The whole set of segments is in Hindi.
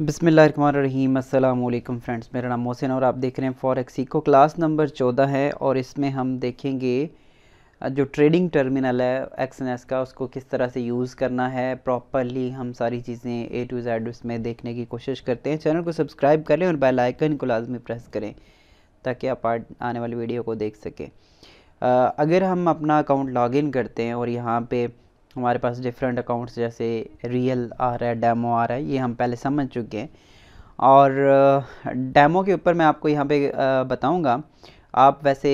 बिस्मिल्लाहिर्रहमानिर्रहीम। अस्सलाम वालेकुम फ्रेंड्स, मेरा नाम मोहसिन और आप देख रहे हैं फॉरेक्स इको। क्लास नंबर 14 है और इसमें हम देखेंगे जो ट्रेडिंग टर्मिनल है एक्सएनएस का, उसको किस तरह से यूज़ करना है प्रॉपरली। हम सारी चीज़ें ए टू जेड उसमें देखने की कोशिश करते हैं। चैनल को सब्सक्राइब कर लें और बेल आइकन को लाजमी प्रेस करें ताकि आप आने वाली वीडियो को देख सकें। अगर हम अपना अकाउंट लॉगिन करते हैं और यहाँ पे हमारे पास डिफरेंट अकाउंट्स जैसे रियल आ रहा है, डेमो आ रहा है, ये हम पहले समझ चुके हैं। और डेमो के ऊपर मैं आपको यहाँ पे बताऊँगा। आप वैसे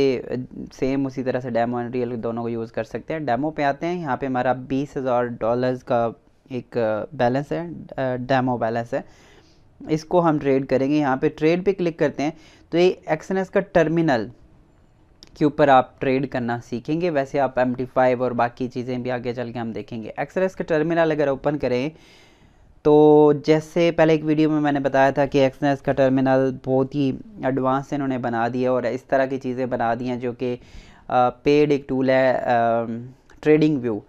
सेम उसी तरह से डेमो एंड रियल दोनों को यूज़ कर सकते हैं। डेमो पे आते हैं, यहाँ पे हमारा $20,000 का एक बैलेंस है, डेमो बैलेंस है। इसको हम ट्रेड करेंगे। यहाँ पे ट्रेड पे क्लिक करते हैं तो ये एक्सएनएस का टर्मिनल के ऊपर आप ट्रेड करना सीखेंगे। वैसे आप MT5 और बाकी चीज़ें भी आगे चल के हम देखेंगे। एक्सएनएस का टर्मिनल अगर ओपन करें तो जैसे पहले एक वीडियो में मैंने बताया था कि एक्सएनएस का टर्मिनल बहुत ही एडवांस इन्होंने बना दिया और इस तरह की चीज़ें बना दी हैं जो कि पेड एक टूल है ट्रेडिंग व्यू।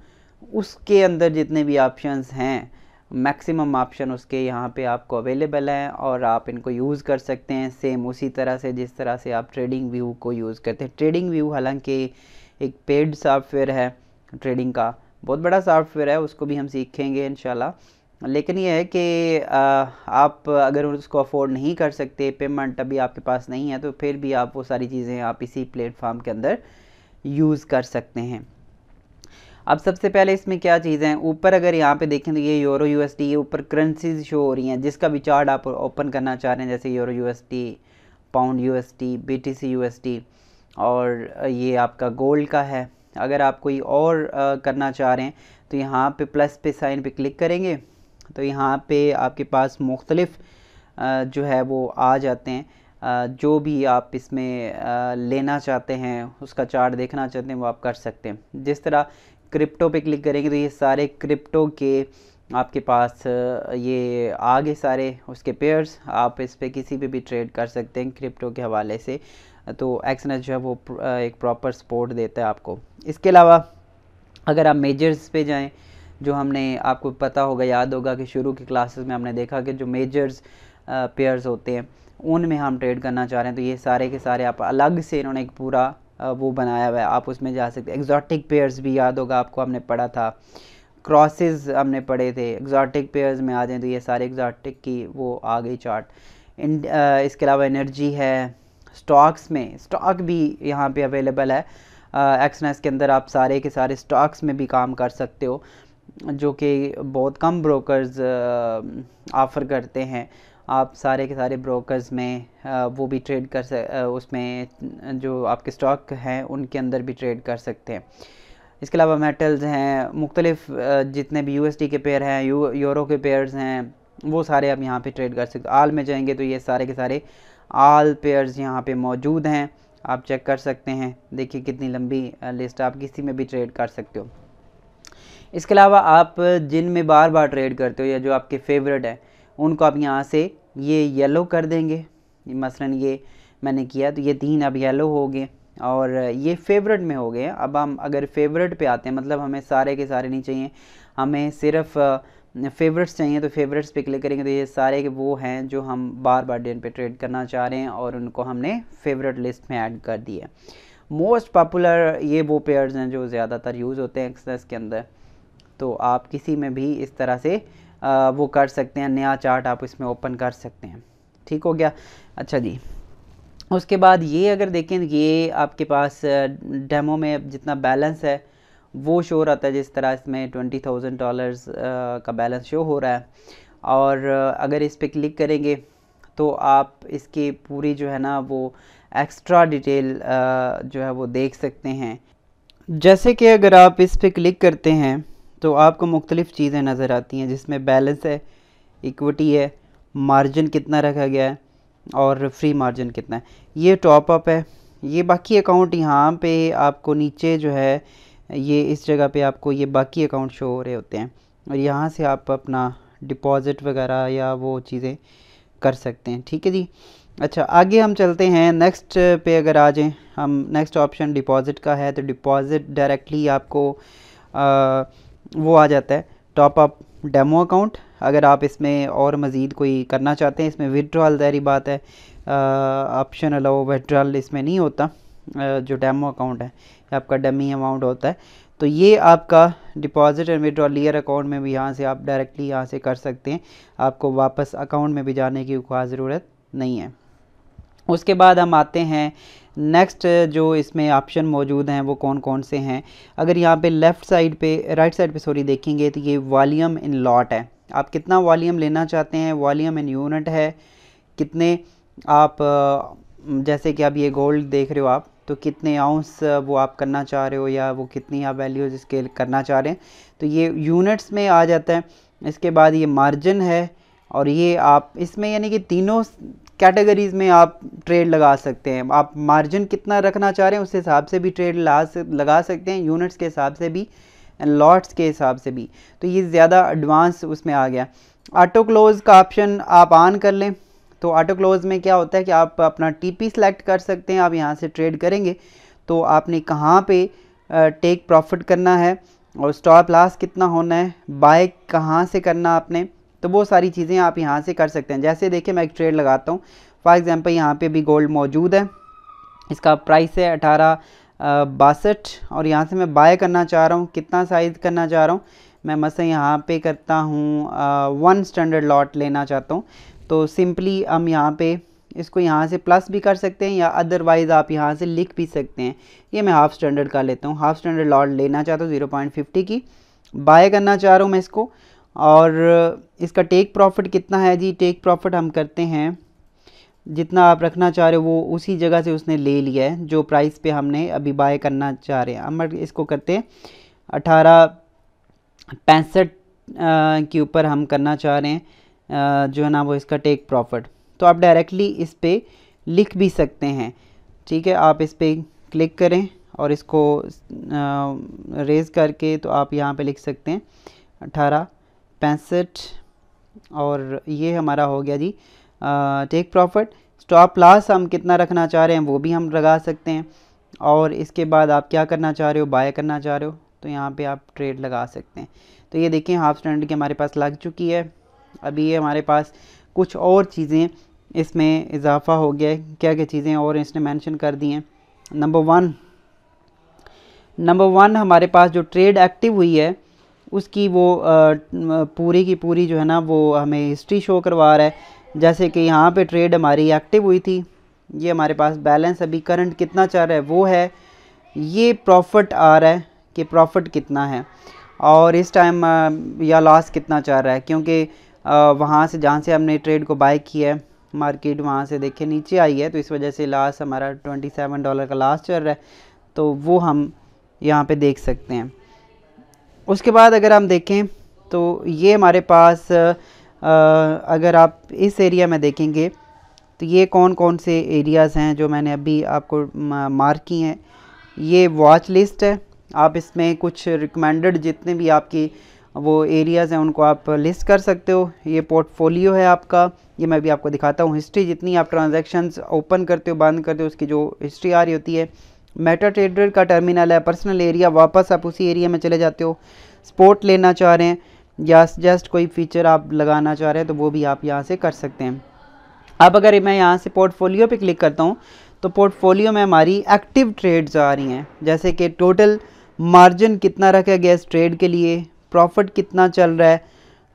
उसके अंदर जितने भी ऑप्शंस हैं, मैक्सिमम ऑप्शन उसके यहाँ पे आपको अवेलेबल हैं और आप इनको यूज़ कर सकते हैं सेम उसी तरह से जिस तरह से आप ट्रेडिंग व्यू को यूज़ करते हैं। ट्रेडिंग व्यू हालांकि एक पेड सॉफ्टवेयर है, ट्रेडिंग का बहुत बड़ा सॉफ्टवेयर है, उसको भी हम सीखेंगे इंशाल्लाह। लेकिन ये है कि आप अगर उसको अफोर्ड नहीं कर सकते, पेमेंट अभी आपके पास नहीं है, तो फिर भी आप वो सारी चीज़ें आप इसी प्लेटफॉर्म के अंदर यूज़ कर सकते हैं। अब सबसे पहले इसमें क्या चीज़ें हैं, ऊपर अगर यहाँ पे देखें तो ये यूरो USD, ये ऊपर करेंसीज शो हो रही हैं जिसका भी चार्ट आप ओपन करना चाह रहे हैं, जैसे euro USD, pound USD, BTC USD, और ये आपका गोल्ड का है। अगर आप कोई और करना चाह रहे हैं तो यहाँ पे प्लस पे साइन पे क्लिक करेंगे तो यहाँ पे आपके पास मुख्तलिफ जो है वो आ जाते हैं। जो भी आप इसमें लेना चाहते हैं, उसका चार्ट देखना चाहते हैं, वो आप कर सकते हैं। जिस तरह क्रिप्टो पे क्लिक करेंगे तो ये सारे क्रिप्टो के आपके पास ये आगे सारे उसके पेयर्स, आप इस पे किसी पे भी ट्रेड कर सकते हैं क्रिप्टो के हवाले से। तो एक्सएनएस जो है वो एक प्रॉपर सपोर्ट देता है आपको। इसके अलावा अगर आप मेजर्स पे जाएं, जो हमने आपको पता होगा, याद होगा कि शुरू की क्लासेस में हमने देखा कि जो मेजर्स पेयर्स होते हैं उनमें हम ट्रेड करना चाह रहे हैं तो ये सारे के सारे आप अलग से इन्होंने एक पूरा वो बनाया हुआ है, आप उसमें जा सकते हैं। एग्जॉटिक पेयर्स भी याद होगा आपको, हमने पढ़ा था, क्रॉसेस हमने पढ़े थे। एग्जॉटिक पेयर्स में आ जाएँ तो ये सारे एग्जॉटिक की वो आ गई चार्ट। इसके अलावा एनर्जी है, स्टॉक्स में स्टॉक भी यहाँ पे अवेलेबल है एक्सएनएस के अंदर। आप सारे के सारे स्टॉक्स में भी काम कर सकते हो जो कि बहुत कम ब्रोकर्स ऑफ़र करते हैं। आप सारे के सारे ब्रोकर्स में वो भी ट्रेड कर उसमें जो आपके स्टॉक हैं उनके अंदर भी ट्रेड कर सकते हैं। इसके अलावा मेटल्स हैं, मुख्तलिफ जितने भी USD के पेयर हैं, यूरो के पेयर्स हैं, वो सारे आप यहाँ पे ट्रेड कर सकते हो। आल में जाएंगे तो ये सारे के सारे आल पेयर्स यहाँ पे मौजूद हैं, आप चेक कर सकते हैं। देखिए कितनी लंबी लिस्ट, आप किसी में भी ट्रेड कर सकते हो। इसके अलावा आप जिन में बार बार ट्रेड करते हो या जो आपके फेवरेट है उनको आप यहाँ से ये येलो कर देंगे। मसलन ये मैंने किया तो ये 3 अब येलो हो गए और ये फेवरेट में हो गए। अब हम अगर फेवरेट पे आते हैं, मतलब हमें सारे के सारे नहीं चाहिए, हमें सिर्फ फेवरेट्स चाहिए, तो फेवरेट्स पे क्लिक करेंगे तो ये सारे के वो हैं जो हम बार बार दिन पे ट्रेड करना चाह रहे हैं और उनको हमने फेवरेट लिस्ट में ऐड कर दिया। मोस्ट पॉपुलर ये वो पेयर्स हैं जो ज़्यादातर यूज़ होते हैं एक्सएनएस के अंदर, तो आप किसी में भी इस तरह से वो कर सकते हैं, नया चार्ट आप इसमें ओपन कर सकते हैं। ठीक हो गया। अच्छा जी, उसके बाद ये अगर देखें ये आपके पास डेमो में जितना बैलेंस है वो शो रहता है, जिस तरह इसमें $20,000 का बैलेंस शो हो रहा है। और अगर इस पर क्लिक करेंगे तो आप इसकी पूरी जो है ना वो एक्स्ट्रा डिटेल जो है वो देख सकते हैं। जैसे कि अगर आप इस पर क्लिक करते हैं तो आपको मुख्तलिफ़ चीज़ें नज़र आती हैं, जिसमें बैलेंस है, इक्विटी है, मार्जिन कितना रखा गया है और फ्री मार्जिन कितना है, ये टॉप अप है। ये बाकी अकाउंट यहाँ पे आपको नीचे जो है ये इस जगह पे आपको ये बाकी अकाउंट शो हो रहे होते हैं और यहाँ से आप अपना डिपॉज़िट वगैरह या वो चीज़ें कर सकते हैं। ठीक है जी। अच्छा, आगे हम चलते हैं नेक्स्ट पे। अगर आ जाएँ हम, नेक्स्ट ऑप्शन डिपॉज़िट का है तो डिपॉज़िट डायरेक्टली आपको वो आ जाता है टॉप अप डेमो अकाउंट। अगर आप इसमें और मज़ीद कोई करना चाहते हैं, इसमें विड्रॉल ज़ाहिर बात है ऑप्शन अलाउ विड्रॉल इसमें नहीं होता, जो डेमो अकाउंट है आपका डमी अमाउंट होता है। तो ये आपका deposit and withdrawal layer account में भी यहाँ से आप डायरेक्टली यहाँ से कर सकते हैं, आपको वापस अकाउंट में भी जाने की कोई ज़रूरत नहीं है। उसके बाद हम आते हैं नेक्स्ट, जो इसमें ऑप्शन मौजूद हैं वो कौन कौन से हैं। अगर यहाँ पे लेफ़्ट साइड पे राइट साइड पे सॉरी देखेंगे तो ये वॉल्यूम इन लॉट है, आप कितना वॉल्यूम लेना चाहते हैं, वॉल्यूम इन यूनिट है कितने आप जैसे कि अब ये गोल्ड देख रहे हो आप, तो कितने आउंस वो आप करना चाह रहे हो या वो कितनी आप वैल्यूज इसके करना चाह रहे हैं, तो ये यूनिट्स में आ जाता है। इसके बाद ये मार्जिन है, और ये आप इसमें यानी कि तीनों कैटेगरीज़ में आप ट्रेड लगा सकते हैं। आप मार्जिन कितना रखना चाह रहे हैं उस हिसाब से भी ट्रेड लगा सकते हैं, यूनिट्स के हिसाब से भी एंड लॉट्स के हिसाब से भी। तो ये ज़्यादा एडवांस उसमें आ गया। ऑटो क्लोज़ का ऑप्शन आप ऑन कर लें, तो ऑटो क्लोज़ में क्या होता है कि आप अपना टीपी सेलेक्ट कर सकते हैं। आप यहाँ से ट्रेड करेंगे तो आपने कहाँ पे टेक प्रॉफिट करना है और स्टॉप लॉस कितना होना है, बाय कहाँ से करना आपने, तो वो सारी चीज़ें आप यहाँ से कर सकते हैं। जैसे देखिए मैं एक ट्रेड लगाता हूँ, फॉर एग्जांपल यहाँ पे भी गोल्ड मौजूद है, इसका प्राइस है 1862 और यहाँ से मैं बाय करना चाह रहा हूँ, कितना साइज़ करना चाह रहा हूँ मैं, मसलन यहाँ पे करता हूँ 1 स्टैंडर्ड लॉट लेना चाहता हूँ। तो सिंपली हम यहाँ पे इसको यहाँ से प्लस भी कर सकते हैं या अदरवाइज़ आप यहाँ से लिख भी सकते हैं। ये मैं हाफ़ स्टैंडर्ड का लेता हूँ, हाफ़ स्टैंडर्ड लॉट लेना चाहता हूँ 0.50 की, बाय करना चाह रहा हूँ मैं इसको। और इसका टेक प्रॉफिट कितना है जी, टेक प्रॉफिट हम करते हैं जितना आप रखना चाह रहे हो वो उसी जगह से उसने ले लिया है जो प्राइस पे हमने अभी बाय करना चाह रहे हैं। हम इसको करते हैं 1865 के ऊपर हम करना चाह रहे हैं जो है ना वो इसका टेक प्रॉफिट। तो आप डायरेक्टली इस पे लिख भी सकते हैं, ठीक है। आप इस पे क्लिक करें और इसको रेज़ करके तो आप यहाँ पे लिख सकते हैं 1865 और ये हमारा हो गया जी टेक प्रॉफिट। स्टॉप लॉस हम कितना रखना चाह रहे हैं वो भी हम लगा सकते हैं, और इसके बाद आप क्या करना चाह रहे हो, बाय करना चाह रहे हो तो यहाँ पे आप ट्रेड लगा सकते हैं। तो ये देखिए हाफ स्टैंडर्ड की हमारे पास लग चुकी है। अभी ये हमारे पास कुछ और चीज़ें इसमें इजाफा हो गया है, क्या क्या चीज़ें और इसने मेंशन कर दी हैं। नंबर वन हमारे पास जो ट्रेड एक्टिव हुई है उसकी वो पूरी की पूरी जो है ना वो हमें हिस्ट्री शो करवा रहा है। जैसे कि यहाँ पे ट्रेड हमारी एक्टिव हुई थी, ये हमारे पास बैलेंस अभी करंट कितना चल रहा है वो है, ये प्रॉफिट आ रहा है कि प्रॉफिट कितना है, और इस टाइम या लॉस कितना चल रहा है, क्योंकि वहाँ से जहाँ से हमने ट्रेड को बाय किया है मार्केट वहाँ से देखिए नीचे आई है, तो इस वजह से लॉस हमारा $27 का लॉस चल रहा है, तो वो हम यहाँ पे देख सकते हैं। उसके बाद अगर हम देखें तो ये हमारे पास अगर आप इस एरिया में देखेंगे तो ये कौन कौन से एरियाज़ हैं जो मैंने अभी आपको मार्क की हैं। ये वॉच लिस्ट है, आप इसमें कुछ रिकमेंडेड जितने भी आपकी वो एरियाज़ हैं उनको आप लिस्ट कर सकते हो। ये पोर्टफोलियो है आपका, ये मैं भी आपको दिखाता हूँ। हिस्ट्री जितनी आप ट्रांजैक्शंस ओपन करते हो बंद करते हो उसकी जो हिस्ट्री आ रही होती है। मेटा ट्रेडर का टर्मिनल है, पर्सनल एरिया, वापस आप उसी एरिया में चले जाते हो। स्पोर्ट लेना चाह रहे हैं या जस्ट कोई फीचर आप लगाना चाह रहे हैं तो वो भी आप यहाँ से कर सकते हैं। अब अगर मैं यहाँ से पोर्टफोलियो पे क्लिक करता हूँ तो पोर्टफोलियो में हमारी एक्टिव ट्रेड्स आ रही हैं, जैसे कि टोटल मार्जिन कितना रखा गया इस ट्रेड के लिए, प्रॉफिट कितना चल रहा है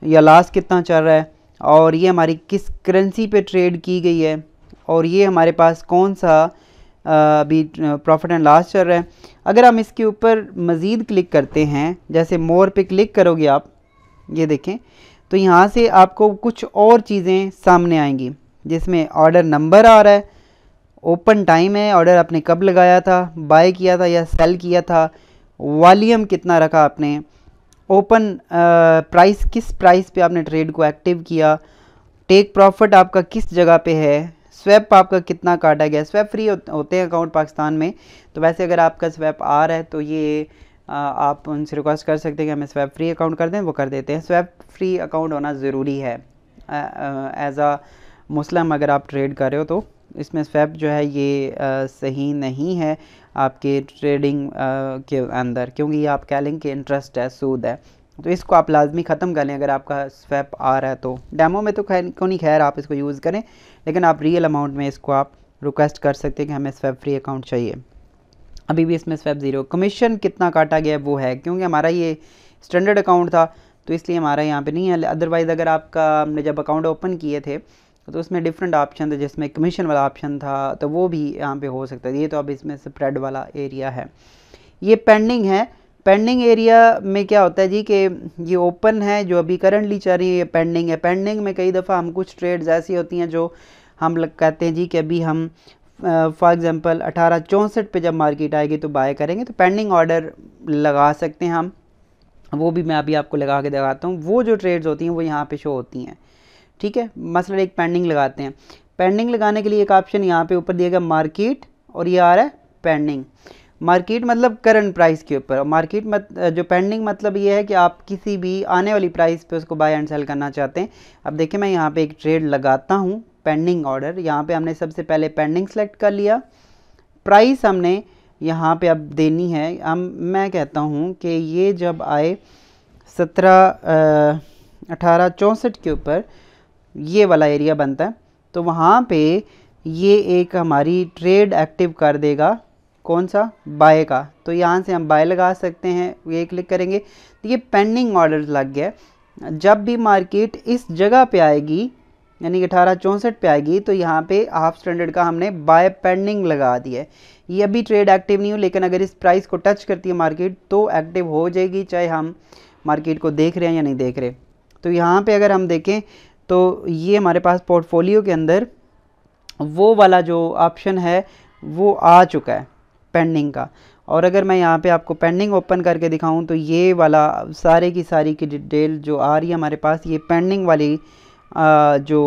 या लॉस कितना चल रहा है, और ये हमारी किस करेंसी पे ट्रेड की गई है, और ये हमारे पास कौन सा अभी प्रॉफिट एंड लॉस चल रहा है। अगर हम इसके ऊपर मज़ीद क्लिक करते हैं, जैसे मोर पे क्लिक करोगे आप, ये देखें तो यहाँ से आपको कुछ और चीज़ें सामने आएंगी जिसमें ऑर्डर नंबर आ रहा है, ओपन टाइम है, ऑर्डर आपने कब लगाया था, बाय किया था या सेल किया था, वॉल्यूम कितना रखा आपने, ओपन प्राइस किस प्राइस पे आपने ट्रेड को एक्टिव किया, टेक प्रॉफिट आपका किस जगह पे है, स्वैप आपका कितना काटा गया। स्वैप फ्री होते हैं अकाउंट पाकिस्तान में, तो वैसे अगर आपका स्वैप आ रहा है तो ये आप उनसे रिक्वेस्ट कर सकते हैं कि हमें स्वैप फ्री अकाउंट कर दें, वो कर देते हैं। स्वैप फ्री अकाउंट होना ज़रूरी है एज आ मुस्लिम, अगर आप ट्रेड कर रहे हो तो इसमें स्वैप जो है ये सही नहीं है आपके ट्रेडिंग के अंदर, क्योंकि ये आप कह लें कि इंटरेस्ट है, सूद है, तो इसको आप लाजमी ख़त्म कर लें अगर आपका स्वैप आ रहा है तो। डेमो में तो खैर आप इसको यूज़ करें, लेकिन आप रियल अमाउंट में इसको आप रिक्वेस्ट कर सकते हैं कि हमें स्वैप फ्री अकाउंट चाहिए। अभी भी इसमें स्वैप ज़ीरो। कमीशन कितना काटा गया है वो है, क्योंकि हमारा ये स्टैंडर्ड अकाउंट था तो इसलिए हमारा यहाँ पे नहीं है। अदरवाइज़ अगर आपका हमने जब अकाउंट ओपन किए थे तो उसमें डिफरेंट ऑप्शन थे जिसमें कमीशन वाला ऑप्शन था, तो वो भी यहाँ पे हो सकता है। ये तो अब इसमें स्प्रेड वाला एरिया है। ये पेंडिंग है। पेंडिंग एरिया में क्या होता है जी कि ये ओपन है जो अभी करंटली चल रही है, ये पेंडिंग है। पेंडिंग में कई दफ़ा हम कुछ ट्रेड्स ऐसी होती हैं जो हम कहते हैं जी कि अभी हम फॉर एग्ज़ाम्पल 1864 पे जब मार्केट आएगी तो बाय करेंगे, तो पेंडिंग ऑर्डर लगा सकते हैं हम। वो भी मैं अभी आपको लगा के दिखाता हूँ। वो जो ट्रेड्स होती हैं वो यहाँ पे शो होती हैं, ठीक है। मसलन एक पेंडिंग लगाते हैं। पेंडिंग लगाने के लिए एक ऑप्शन यहाँ पे ऊपर दिया गया मार्केट, और ये आ रहा है पेंडिंग। मार्केट मतलब करंट प्राइस के ऊपर, मार्केट जो पेंडिंग मतलब ये है कि आप किसी भी आने वाली प्राइस पे उसको बाय एंड सेल करना चाहते हैं। अब देखिए मैं यहाँ पे एक ट्रेड लगाता हूँ, पेंडिंग ऑर्डर। यहाँ पे हमने सबसे पहले पेंडिंग सेलेक्ट कर लिया। प्राइस हमने यहाँ पे अब देनी है। मैं कहता हूँ कि ये जब आए 1864 के ऊपर ये वाला एरिया बनता है, तो वहाँ पे ये एक हमारी ट्रेड एक्टिव कर देगा। कौन सा? बाय का। तो यहाँ से हम बाय लगा सकते हैं, ये क्लिक करेंगे तो ये पेंडिंग ऑर्डर लग गया। जब भी मार्केट इस जगह पे आएगी यानी कि 1864 पे आएगी तो यहाँ पे हाफ स्टैंडर्ड का हमने बाय पेंडिंग लगा दिया है। ये अभी ट्रेड एक्टिव नहीं हो, लेकिन अगर इस प्राइस को टच करती है मार्केट तो एक्टिव हो जाएगी, चाहे हम मार्केट को देख रहे हैं या नहीं देख रहे। तो यहाँ पे अगर हम देखें तो ये हमारे पास पोर्टफोलियो के अंदर वो वाला जो ऑप्शन है वो आ चुका है पेंडिंग का। और अगर मैं यहाँ पे आपको पेंडिंग ओपन करके दिखाऊं तो ये वाला सारे की सारी की डिटेल जो आ रही है हमारे पास, ये पेंडिंग वाली जो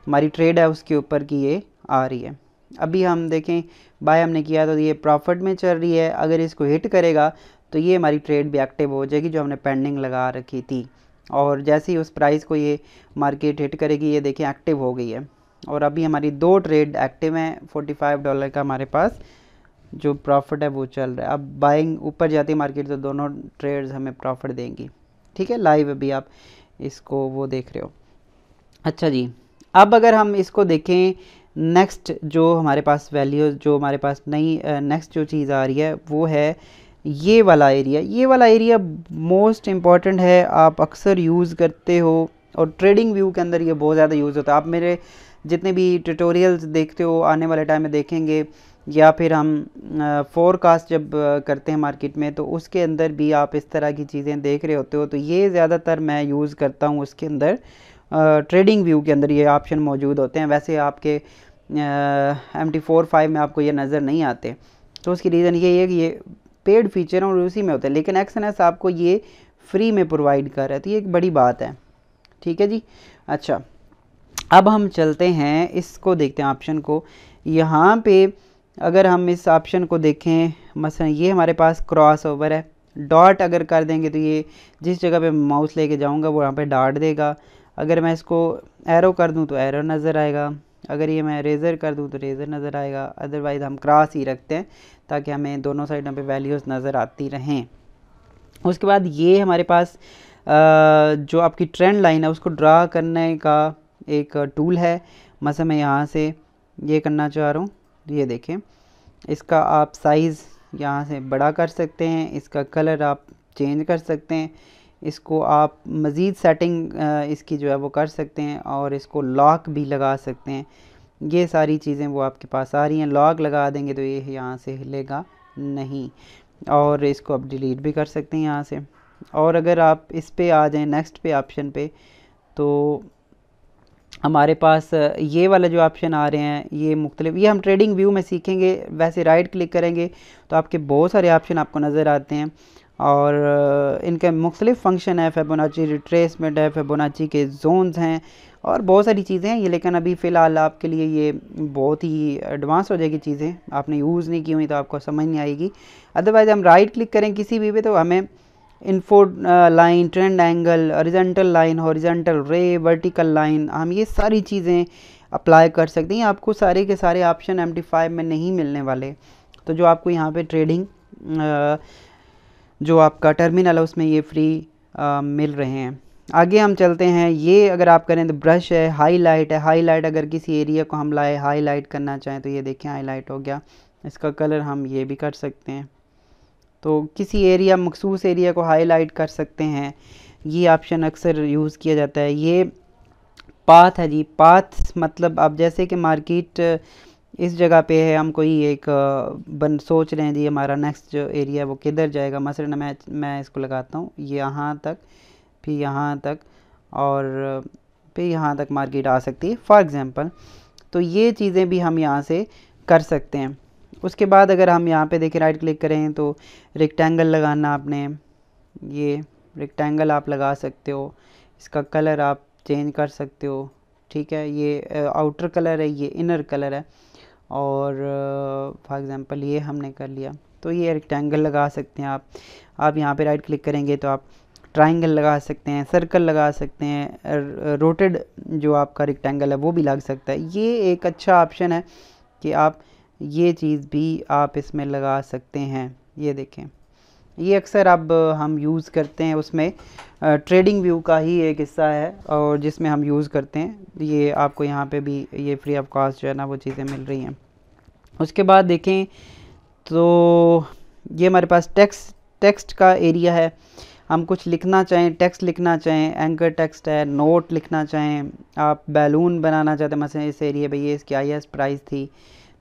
हमारी ट्रेड है उसके ऊपर की ये आ रही है। अभी हम देखें बाय हमने किया तो ये प्रॉफिट में चल रही है। अगर इसको हिट करेगा तो ये हमारी ट्रेड भी एक्टिव हो जाएगी जो हमने पेंडिंग लगा रखी थी। और जैसे ही उस प्राइस को ये मार्केट हिट करेगी, ये देखिए एक्टिव हो गई है। और अभी हमारी 2 ट्रेड एक्टिव हैं। $45 का हमारे पास जो प्रॉफिट है वो चल रहा है। अब बाइंग ऊपर जाती है मार्केट तो दोनों ट्रेड्स हमें प्रॉफिट देंगी, ठीक है। लाइव अभी आप इसको वो देख रहे हो। अच्छा जी, अब अगर हम इसको देखें नेक्स्ट जो हमारे पास वैल्यू जो हमारे पास नई नेक्स्ट जो चीज़ आ रही है वो है ये वाला एरिया। ये वाला एरिया मोस्ट इम्पॉर्टेंट है, आप अक्सर यूज़ करते हो और ट्रेडिंग व्यू के अंदर ये बहुत ज़्यादा यूज़ होता है। आप मेरे जितने भी ट्यूटोरियल्स देखते हो आने वाले टाइम में देखेंगे, या फिर हम फोरकास्ट जब करते हैं मार्केट में तो उसके अंदर भी आप इस तरह की चीज़ें देख रहे होते हो। तो ये ज़्यादातर मैं यूज़ करता हूँ उसके अंदर, ट्रेडिंग व्यू के अंदर ये ऑप्शन मौजूद होते हैं। वैसे आपके MT45 में आपको ये नज़र नहीं आते, तो उसकी रीज़न ये है कि ये पेड फीचर और उसी में होता है, लेकिन XNS आपको ये फ्री में प्रोवाइड कर रहा है, तो ये एक बड़ी बात है, ठीक है जी। अच्छा, अब हम चलते हैं इसको देखते हैं ऑप्शन को। यहाँ पे अगर हम इस ऑप्शन को देखें, मसलन ये हमारे पास क्रॉस ओवर है। डॉट अगर कर देंगे तो ये जिस जगह पे माउस लेके जाऊँगा वो यहाँ पे डॉट देगा। अगर मैं इसको एरो कर दूँ तो एरो नज़र आएगा। अगर ये मैं रेज़र कर दूँ तो रेज़र नज़र आएगा। अदरवाइज़ हम क्रॉस ही रखते हैं ताकि हमें दोनों साइडों पे वैल्यूज़ नज़र आती रहें। उसके बाद ये हमारे पास जो आपकी ट्रेंड लाइन है उसको ड्रा करने का एक टूल है। मसलन मैं यहाँ से ये करना चाह रहा हूँ, ये देखें, इसका आप साइज़ यहाँ से बड़ा कर सकते हैं, इसका कलर आप चेंज कर सकते हैं, इसको आप मज़ीद सेटिंग इसकी जो है वो कर सकते हैं, और इसको लॉक भी लगा सकते हैं। ये सारी चीज़ें वो आपके पास आ रही हैं। लॉक लगा देंगे तो ये यहाँ से हिलेगा नहीं, और इसको आप डिलीट भी कर सकते हैं यहाँ से। और अगर आप इस पे आ जाएं नेक्स्ट पे ऑप्शन पे, तो हमारे पास ये वाला जो ऑप्शन आ रहे हैं ये मुख्तलिफ, ये हम ट्रेडिंग व्यू में सीखेंगे। वैसे राइट क्लिक करेंगे तो आपके बहुत सारे ऑप्शन आपको नज़र आते हैं, और इनके मुख्तलिफ फंक्शन है। फिबोनाची रिट्रेसमेंट है, फिबोनाची के जोन्स हैं, और बहुत सारी चीज़ें हैं ये। लेकिन अभी फ़िलहाल आपके लिए ये बहुत ही एडवांस हो जाएगी चीज़ें, आपने यूज़ नहीं की हुई तो आपको समझ नहीं आएगी। अदरवाइज़ हम राइट क्लिक करें किसी भी पे तो हमें info line, trend angle, horizontal line, horizontal रे, वर्टिकल लाइन, हम ये सारी चीज़ें अप्लाई कर सकते हैं। आपको सारे के सारे ऑप्शन MT5 में नहीं मिलने वाले। तो जो आपको यहाँ पे ट्रेडिंग जो आपका टर्मिनल है उसमें ये फ्री मिल रहे हैं। आगे हम चलते हैं। ये अगर आप करें तो ब्रश है, हाईलाइट है। हाईलाइट अगर किसी एरिया को हम लाए हाईलाइट करना चाहें तो ये देखें हाईलाइट हो गया। इसका कलर हम ये भी कर सकते हैं, तो किसी एरिया मखसूस एरिया को हाईलाइट कर सकते हैं। ये ऑप्शन अक्सर यूज़ किया जाता है। ये पाथ है जी। पाथ मतलब आप जैसे कि मार्केट इस जगह पे है, हम कोई एक सोच रहे हैं जी हमारा नेक्स्ट जो एरिया है वो किधर जाएगा। मसलन मैं इसको लगाता हूँ यहाँ तक, फिर यहाँ तक, और फिर यहाँ तक मार्केट आ सकती है फॉर एग्ज़ाम्पल। तो ये चीज़ें भी हम यहाँ से कर सकते हैं। उसके बाद अगर हम यहाँ पे देखें राइट क्लिक करें तो रेक्टेंगल लगाना आपने, ये रेक्टेंगल आप लगा सकते हो। इसका कलर आप चेंज कर सकते हो, ठीक है। ये आउटर कलर है, ये इनर कलर है, और फॉर एग्ज़ाम्पल ये हमने कर लिया। तो ये रेक्टेंगल लगा सकते हैं आप यहाँ पे राइट क्लिक करेंगे तो आप ट्रायंगल लगा सकते हैं, सर्कल लगा सकते हैं, रोटेड जो आपका रेक्टेंगल है वो भी लग सकता है। ये एक अच्छा ऑप्शन है कि आप ये चीज़ भी आप इसमें लगा सकते हैं। ये देखें, ये अक्सर अब हम यूज़ करते हैं, उसमें ट्रेडिंग व्यू का ही एक हिस्सा है और जिसमें हम यूज़ करते हैं। ये आपको यहाँ पे भी ये फ्री ऑफ कॉस्ट जो है ना वो चीज़ें मिल रही हैं। उसके बाद देखें तो ये हमारे पास टेक्स्ट का एरिया है। हम कुछ लिखना चाहें, टेक्स्ट लिखना चाहें, एंकर टेक्स्ट है, नोट लिखना चाहें, आप बैलून बनाना चाहते हैं, मसलन इस एरिया पे ये इसकी हाईएस्ट प्राइस थी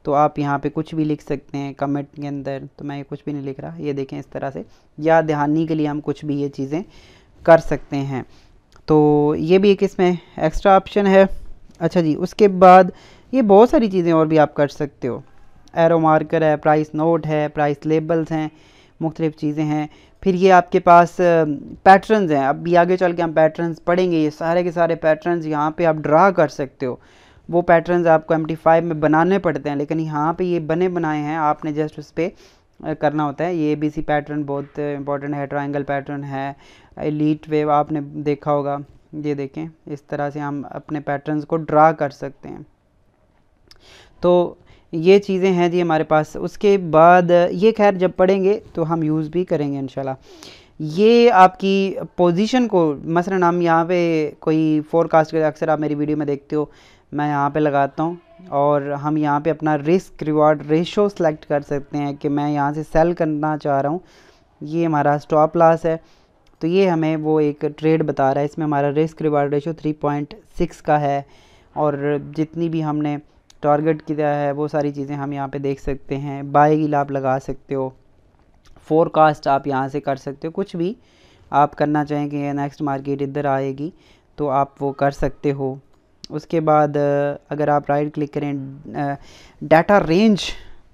तो आप यहाँ पे कुछ भी लिख सकते हैं कमेंट के अंदर। तो मैं ये कुछ भी नहीं लिख रहा, ये देखें इस तरह से याद दहानी के लिए हम कुछ भी ये चीज़ें कर सकते हैं। तो ये भी एक इसमें एक्स्ट्रा ऑप्शन है। अच्छा जी, उसके बाद ये बहुत सारी चीज़ें और भी आप कर सकते हो। एरो मार्कर है, प्राइस नोट है, प्राइस लेबल्स हैं, मुख्तलिफ़ चीज़ें हैं। फिर ये आपके पास पैटर्न्स हैं। अब भी आगे चल के हम पैटर्न्स पढ़ेंगे। ये सारे के सारे पैटर्न्स यहाँ पे आप ड्रा कर सकते हो। वो पैटर्न्स आपको MT5 में बनाने पड़ते हैं, लेकिन यहाँ पे ये बने बनाए हैं, आपने जस्ट उस पर करना होता है। ये ABC पैटर्न बहुत इंपॉर्टेंट है, ट्रायंगल पैटर्न है, एलीट वेव आपने देखा होगा। ये देखें इस तरह से हम अपने पैटर्न्स को ड्रा कर सकते हैं। तो ये चीज़ें हैं जी हमारे पास। उसके बाद ये खैर जब पढ़ेंगे तो हम यूज़ भी करेंगे इंशाल्लाह। ये आपकी पोजीशन को, मसलन हम यहाँ पे कोई फोरकास्ट कर, अक्सर आप मेरी वीडियो में देखते हो मैं यहाँ पे लगाता हूँ और हम यहाँ पे अपना रिस्क रिवार्ड रेशो सेलेक्ट कर सकते हैं कि मैं यहाँ से सेल करना चाह रहा हूँ। ये हमारा स्टॉप लॉस है, तो ये हमें वो एक ट्रेड बता रहा है। इसमें हमारा रिस्क रिवार्ड रेशो 3.6 का है और जितनी भी हमने टारगेट किया है वो सारी चीज़ें हम यहाँ पे देख सकते हैं। बाय की आप लगा सकते हो, फोरकास्ट आप यहाँ से कर सकते हो, कुछ भी आप करना चाहें कि नेक्स्ट मार्केट इधर आएगी तो आप वो कर सकते हो। उसके बाद अगर आप राइट क्लिक करें डाटा रेंज,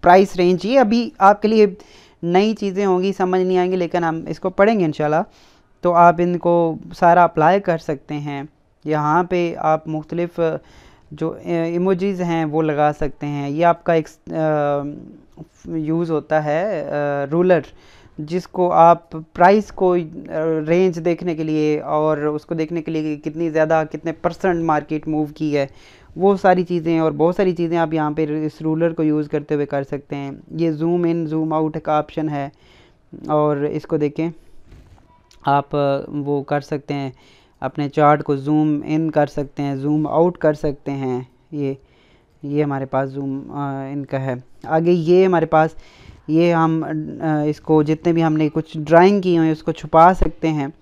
प्राइस रेंज, ये अभी आपके लिए नई चीज़ें होंगी, समझ नहीं आएंगी, लेकिन हम इसको पढ़ेंगे इंशाल्लाह। तो आप इनको सारा अप्लाई कर सकते हैं। यहाँ पे आप मुख्तलिफ़ जो इमोजीज़ हैं वो लगा सकते हैं। ये आपका एक यूज़ होता है रूलर, जिसको आप प्राइस को रेंज देखने के लिए और उसको देखने के लिए कि कितनी ज़्यादा कितने % मार्केट मूव की है, वो सारी चीज़ें और बहुत सारी चीज़ें आप यहाँ पे इस रूलर को यूज़ करते हुए कर सकते हैं। ये जूम इन जूम आउट का ऑप्शन है और इसको देखें आप वो कर सकते हैं, अपने चार्ट को जूम इन कर सकते हैं, जूम आउट कर सकते हैं। ये हमारे पास जूम इनका है। आगे ये हमारे पास ये हम इसको जितने भी हमने कुछ ड्राइंग की हुई उसको छुपा सकते हैं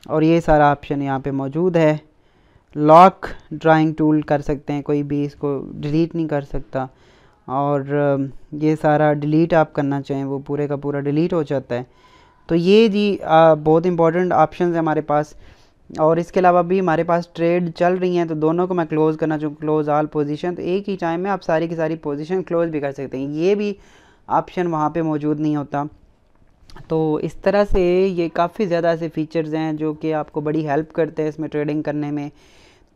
और ये सारा ऑप्शन यहाँ पे मौजूद है। लॉक ड्राइंग टूल कर सकते हैं, कोई भी इसको डिलीट नहीं कर सकता और ये सारा डिलीट आप करना चाहें वो पूरे का पूरा डिलीट हो जाता है। तो ये जी बहुत इंपॉर्टेंट ऑप्शन है हमारे पास। और इसके अलावा भी हमारे पास ट्रेड चल रही हैं तो दोनों को मैं क्लोज़ करना चाहूँ, क्लोज़ ऑल पोजीशन, तो एक ही टाइम में आप सारी की सारी पोजीशन क्लोज़ भी कर सकते हैं। ये भी ऑप्शन वहाँ पे मौजूद नहीं होता। तो इस तरह से ये काफ़ी ज़्यादा ऐसे फ़ीचर्स हैं जो कि आपको बड़ी हेल्प करते हैं इसमें ट्रेडिंग करने में।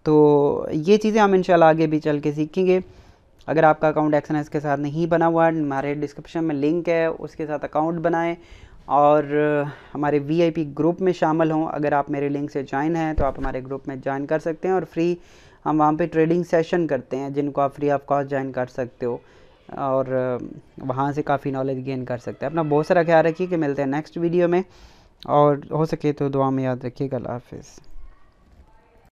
तो ये चीज़ें हम इंशाल्लाह आगे भी चल के सीखेंगे। अगर आपका अकाउंट XNS के साथ नहीं बना हुआ, हमारे डिस्क्रिप्शन में लिंक है, उसके साथ अकाउंट बनाएं और हमारे VIP ग्रुप में शामिल हों। अगर आप मेरे लिंक से ज्वाइन हैं तो आप हमारे ग्रुप में ज्वाइन कर सकते हैं और फ्री हम वहाँ पे ट्रेडिंग सेशन करते हैं जिनको आप फ्री ऑफ कॉस्ट ज्वाइन कर सकते हो और वहाँ से काफ़ी नॉलेज गेन कर सकते हैं। अपना बहुत सारा ख्याल रखिए कि मिलते हैं नेक्स्ट वीडियो में। और हो सके तो दुआ में याद रखिएगा। अल्लाह हाफिज़।